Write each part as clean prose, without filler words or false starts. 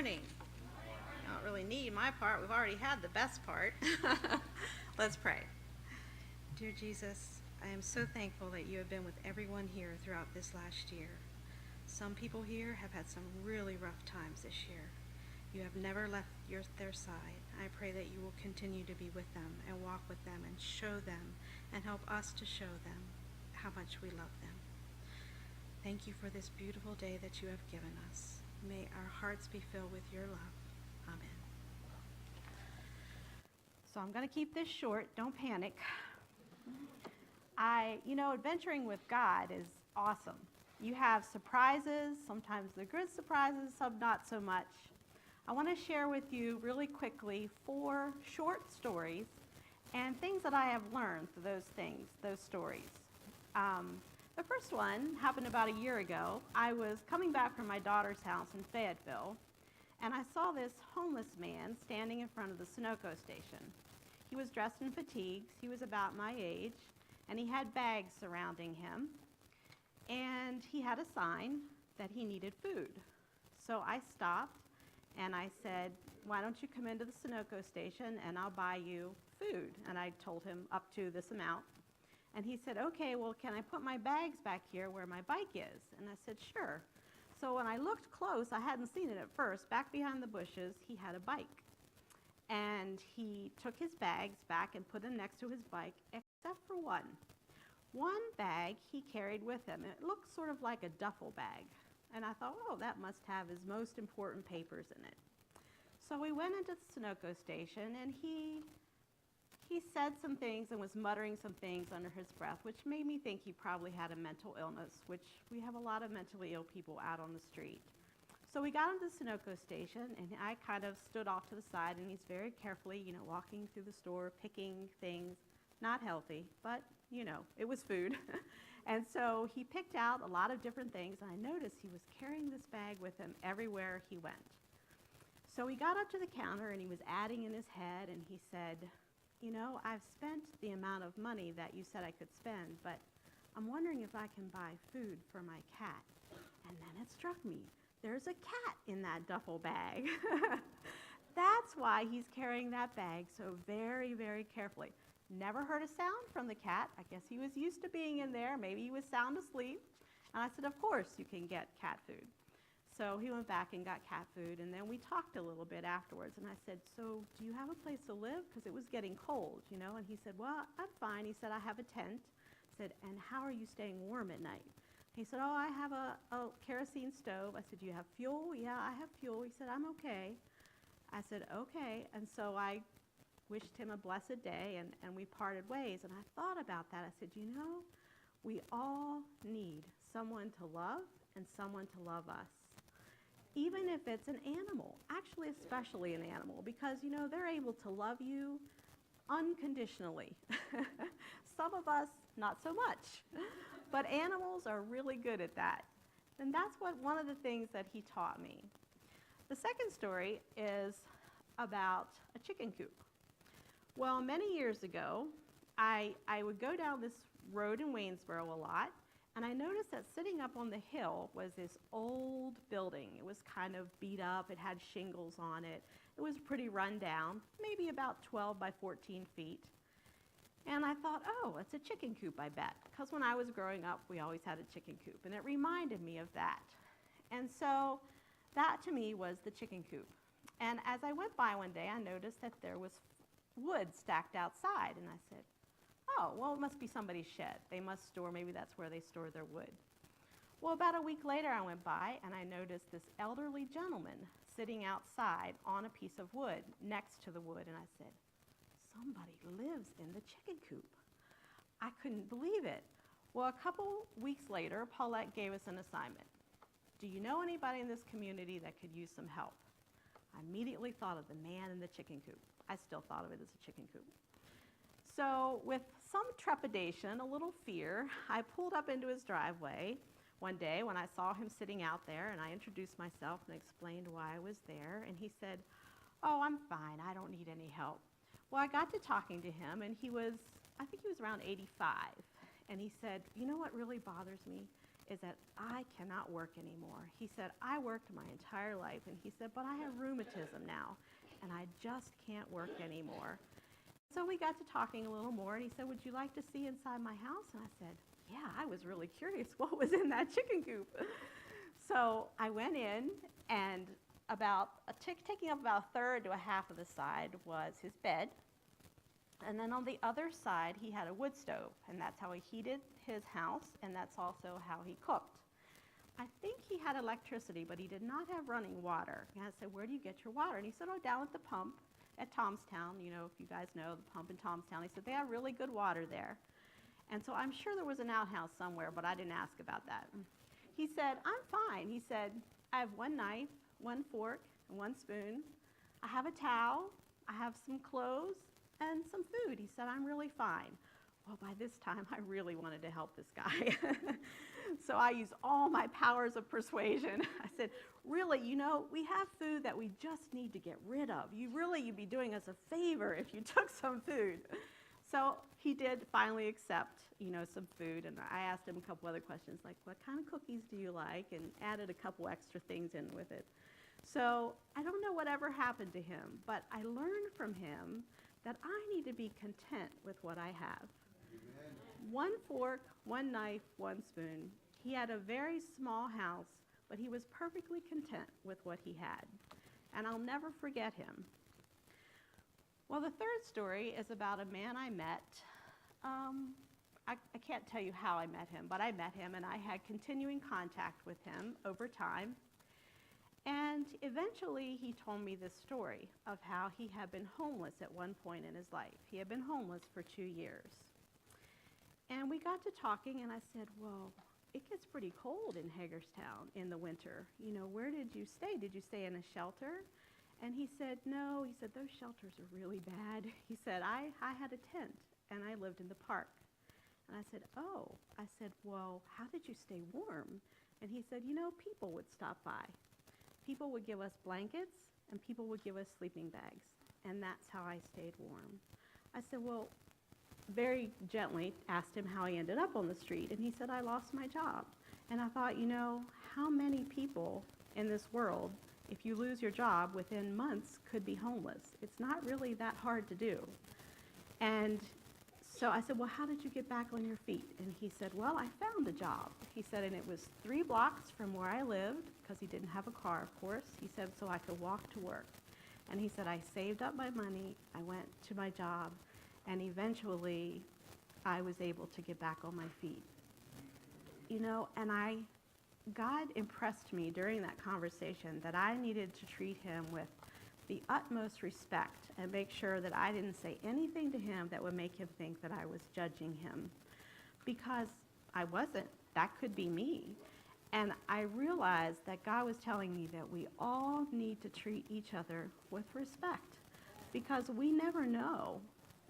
morning. You don't really need my part. We've already had the best part. Let's pray. Dear Jesus, I am so thankful that you have been with everyone here throughout this last year. Some people here have had some really rough times this year. You have never left their side. I pray that you will continue to be with them and walk with them and show them and help us to show them how much we love them. Thank you for this beautiful day that you have given us. May our hearts be filled with your love. Amen. So I'm going to keep this short. Don't panic. Adventuring with God is awesome. You have surprises. Sometimes they're good surprises, some not so much. I want to share with you really quickly 4 short stories and things that I have learned through those stories. The first one happened about a year ago. I was coming back from my daughter's house in Fayetteville, and I saw this homeless man standing in front of the Sunoco station. He was dressed in fatigues. He was about my age, and he had bags surrounding him, and he had a sign that he needed food. So I stopped, and I said, why don't you come into the Sunoco station, and I'll buy you food. And I told him up to this amount. And he said, okay, well, can I put my bags back here where my bike is? And I said, sure. So when I looked close, I hadn't seen it at first, back behind the bushes, he had a bike. And he took his bags back and put them next to his bike, except for one. One bag he carried with him. It looked sort of like a duffel bag. And I thought, oh, that must have his most important papers in it. So we went into the Sunoco station, and he said some things and was muttering some things under his breath, which made me think he probably had a mental illness, which we have a lot of mentally ill people out on the street. So we got into the Sunoco station, and I kind of stood off to the side, and he's very carefully, walking through the store, picking things, not healthy, but, it was food. And so he picked out a lot of different things, and I noticed he was carrying this bag with him everywhere he went. So he got up to the counter, and he was adding in his head, and he said, I've spent the amount of money that you said I could spend, but I'm wondering if I can buy food for my cat. And then it struck me, there's a cat in that duffel bag. That's why he's carrying that bag so very, very carefully. Never heard a sound from the cat. I guess he was used to being in there. Maybe he was sound asleep. And I said, of course you can get cat food. So he went back and got cat food, and then we talked a little bit afterwards. And I said, so do you have a place to live? Because it was getting cold, And he said, well, I'm fine. He said, I have a tent. I said, and how are you staying warm at night? He said, oh, I have a kerosene stove. I said, do you have fuel? Yeah, I have fuel. He said, I'm okay. I said, okay. And so I wished him a blessed day, and we parted ways. And I thought about that. I said, we all need someone to love and someone to love us. Even if it's an animal, actually especially an animal, because, they're able to love you unconditionally. Some of us, not so much. But animals are really good at that. And that's one of the things that he taught me. The second story is about a chicken coop. Well, many years ago, I would go down this road in Waynesboro a lot, and I noticed that sitting up on the hill was this old building. It was kind of beat up. It had shingles on it. It was pretty run down, maybe about 12 by 14 feet. And I thought, oh, it's a chicken coop, I bet. Because when I was growing up, we always had a chicken coop, and it reminded me of that. And so that, to me, was the chicken coop. And as I went by one day, I noticed that there was wood stacked outside, and I said, oh, well, it must be somebody's shed. They must store, maybe that's where they store their wood. Well, about a week later, I went by, and I noticed this elderly gentleman sitting outside on a piece of wood next to the wood, and I said, somebody lives in the chicken coop. I couldn't believe it. Well, a couple weeks later, Paulette gave us an assignment. Do you know anybody in this community that could use some help? I immediately thought of the man in the chicken coop. I still thought of it as a chicken coop. So with some trepidation, a little fear, I pulled up into his driveway one day when I saw him sitting out there, and I introduced myself and explained why I was there, and he said, oh, I'm fine, I don't need any help. Well, I got to talking to him, and I think he was around 85, and he said, you know what really bothers me is that I cannot work anymore. He said, I worked my entire life, and he said, but I have rheumatism now, and I just can't work anymore. So we got to talking a little more, and he said, would you like to see inside my house? And I said, yeah, I was really curious what was in that chicken coop. So I went in, and taking up about a third to a half of the side was his bed. And then on the other side, he had a wood stove, and that's how he heated his house, and that's also how he cooked. I think he had electricity, but he did not have running water. And I said, where do you get your water? And he said, oh, down at the pump at Tomstown. You know, if you guys know the pump in Tomstown. He said, they have really good water there. And so I'm sure there was an outhouse somewhere, but I didn't ask about that. He said, I'm fine. He said, I have one knife, one fork, and one spoon. I have a towel. I have some clothes and some food. He said, I'm really fine. Well, by this time, I really wanted to help this guy. So I used all my powers of persuasion. I said, really, you know, we have food that we just need to get rid of. You'd be doing us a favor if you took some food. So he did finally accept, you know, some food, and I asked him a couple other questions, like, what kind of cookies do you like, and added a couple extra things in with it. So I don't know whatever happened to him, but I learned from him that I need to be content with what I have. Amen. One fork, one knife, one spoon. He had a very small house, but he was perfectly content with what he had. And I'll never forget him. Well, the third story is about a man I met. I can't tell you how I met him, but I met him, and I had continuing contact with him over time. And eventually, he told me this story of how he had been homeless at one point in his life. He had been homeless for 2 years. And we got to talking, and I said, well, it gets pretty cold in Hagerstown in the winter. You know, where did you stay? Did you stay in a shelter? And he said, no. He said, those shelters are really bad. He said, I had a tent, and I lived in the park. And I said, oh. I said, well, how did you stay warm? And he said, you know, people would stop by. People would give us blankets, and people would give us sleeping bags. And that's how I stayed warm. I said, well, very gently asked him how he ended up on the street. And he said, I lost my job. And I thought, you know, how many people in this world, if you lose your job within months, could be homeless? It's not really that hard to do. And so I said, well, how did you get back on your feet? And he said, well, I found a job. He said, and it was 3 blocks from where I lived, because he didn't have a car, of course. He said, so I could walk to work. And he said, I saved up my money, I went to my job, and eventually I was able to get back on my feet. You know, and God impressed me during that conversation that I needed to treat him with the utmost respect and make sure that I didn't say anything to him that would make him think that I was judging him, because I wasn't. That could be me. And I realized that God was telling me that we all need to treat each other with respect, because we never know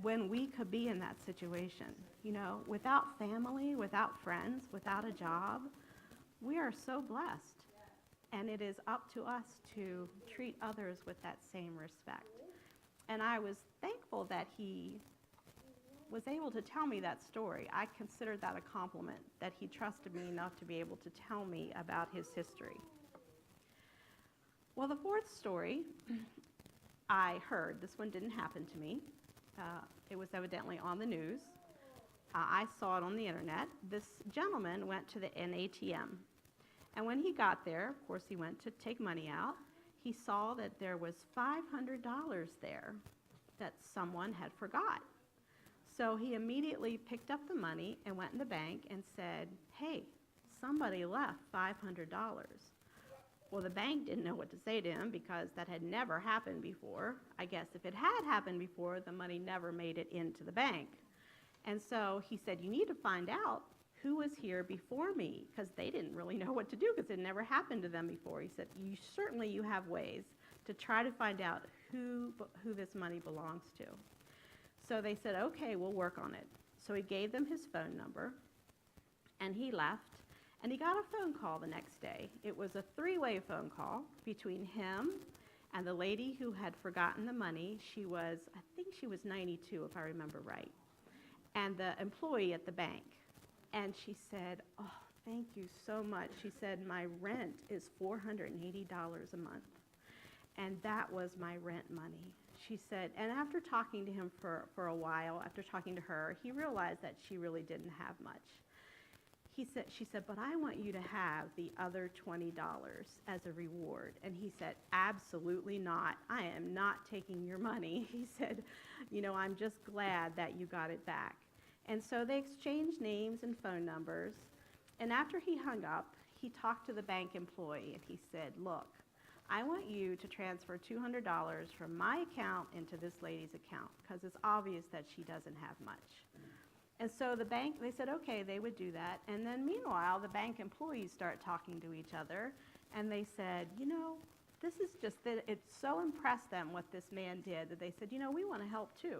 when we could be in that situation. You know, without family, without friends, without a job, we are so blessed. And it is up to us to treat others with that same respect. And I was thankful that he was able to tell me that story. I considered that a compliment, that he trusted me enough to be able to tell me about his history. Well, the fourth story I heard. This one didn't happen to me. It was evidently on the news. I saw it on the internet. This gentleman went to an ATM. And when he got there, of course, he went to take money out. He saw that there was $500 there that someone had forgot. So he immediately picked up the money and went in the bank and said, hey, somebody left $500. Well, the bank didn't know what to say to him, because that had never happened before. I guess if it had happened before, the money never made it into the bank. And so he said, you need to find out who was here before me, because they didn't really know what to do, because it never happened to them before. He said, you have ways to try to find out who this money belongs to. So they said, okay, we'll work on it. So he gave them his phone number, and he left, and he got a phone call the next day. It was a 3-way phone call between him and the lady who had forgotten the money. I think she was 92, if I remember right, and the employee at the bank. And she said, oh, thank you so much. She said, my rent is $480 a month. And that was my rent money. She said, and after talking to him for a while, after talking to her, he realized that she really didn't have much. She said, but I want you to have the other $20 as a reward. And he said, absolutely not. I am not taking your money. He said, I'm just glad that you got it back. And so they exchanged names and phone numbers. And after he hung up, he talked to the bank employee and he said, look, I want you to transfer $200 from my account into this lady's account because it's obvious that she doesn't have much. And so the bank, they said, okay, they would do that. And then meanwhile, the bank employees start talking to each other, and they said, this is just that it so impressed them what this man did that they said, we want to help too.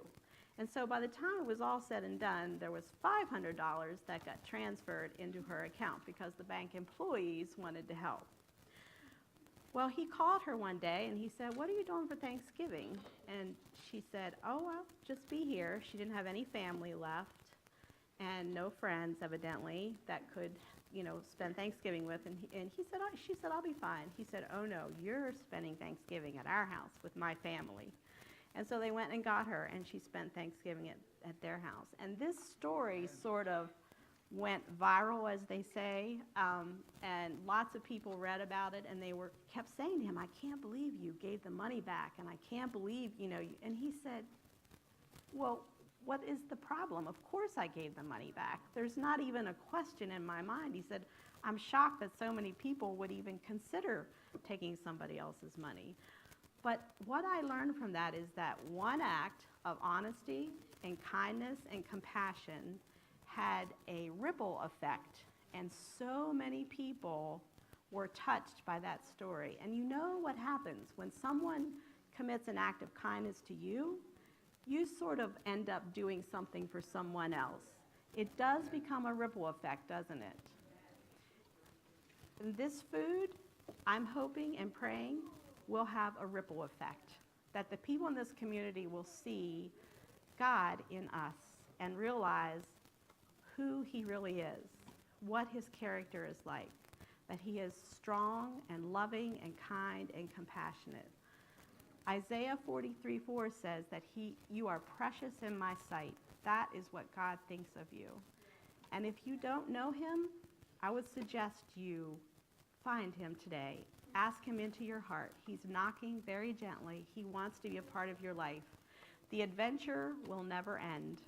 And so by the time it was all said and done, there was $500 that got transferred into her account because the bank employees wanted to help. Well, he called her one day and he said, what are you doing for Thanksgiving? And she said, oh, I'll just be here. She didn't have any family left and no friends, evidently, that could, spend Thanksgiving with. And she said, I'll be fine. He said, oh no, you're spending Thanksgiving at our house with my family. And so they went and got her, and she spent Thanksgiving at their house. And this story sort of went viral, as they say, and lots of people read about it, and they kept saying to him, I can't believe you gave the money back, and I can't believe, and he said, well, what is the problem? Of course I gave the money back. There's not even a question in my mind. He said, I'm shocked that so many people would even consider taking somebody else's money. But what I learned from that is that one act of honesty and kindness and compassion had a ripple effect, and so many people were touched by that story. And you know what happens when someone commits an act of kindness to you? You sort of end up doing something for someone else. It does become a ripple effect, doesn't it? And this food, I'm hoping and praying, will have a ripple effect, that the people in this community will see God in us and realize who he really is, what his character is like, that he is strong and loving and kind and compassionate. Isaiah 43:4 says that you are precious in my sight. That is what God thinks of you. And if you don't know him, I would suggest you find him today. Ask him into your heart. He's knocking very gently. He wants to be a part of your life. The adventure will never end.